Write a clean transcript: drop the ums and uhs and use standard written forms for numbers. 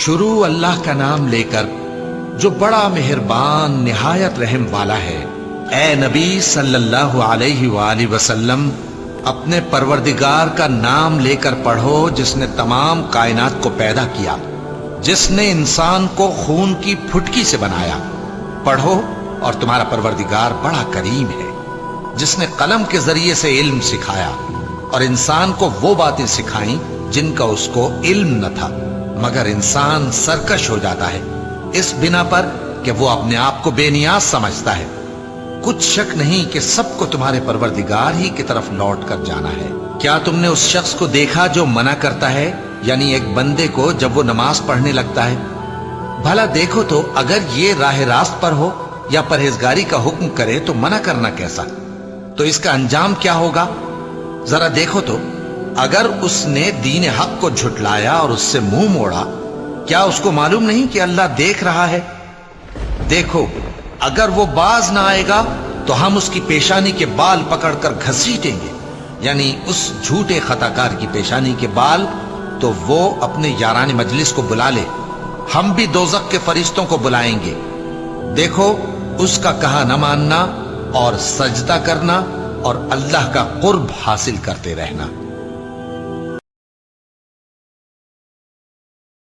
شروع اللہ کا نام لے کر جو بڑا مہربان نہایت رحم والا ہے۔ اے نبی صلی اللہ علیہ وآلہ وسلم، اپنے پروردگار کا نام لے کر پڑھو جس نے تمام کائنات کو پیدا کیا، جس نے انسان کو خون کی پھٹکی سے بنایا۔ پڑھو اور تمہارا پروردگار بڑا کریم ہے، جس نے قلم کے ذریعے سے علم سکھایا اور انسان کو وہ باتیں سکھائیں جن کا اس کو علم نہ تھا، مگر انسان سرکش ہو جاتا ہے اس بنا پر کہ وہ اپنے آپ کو بے نیاز سمجھتا ہے۔ کچھ شک نہیں کہ سب کو تمہارے پروردگار ہی کی طرف لوٹ کر جانا ہے۔ کیا تم نے اس شخص کو دیکھا جو منع کرتا ہے، یعنی ایک بندے کو جب وہ نماز پڑھنے لگتا ہے؟ بھلا دیکھو تو اگر یہ راہ راست پر ہو یا پرہیزگاری کا حکم کرے تو منع کرنا کیسا؟ تو اس کا انجام کیا ہوگا؟ ذرا دیکھو تو اگر اس نے دین حق کو جھٹلایا اور اس سے منہ موڑا، کیا اس کو معلوم نہیں کہ اللہ دیکھ رہا ہے؟ دیکھو اگر وہ باز نہ آئے گا تو ہم اس کی پیشانی کے بال پکڑ کر گھسیٹیں گے، یعنی اس جھوٹے خطا کار کی پیشانی کے بال، تو وہ اپنے یاران مجلس کو بلا لے، ہم بھی دوزخ کے فرشتوں کو بلائیں گے۔ دیکھو اس کا کہا نہ ماننا اور سجدہ کرنا اور اللہ کا قرب حاصل کرتے رہنا۔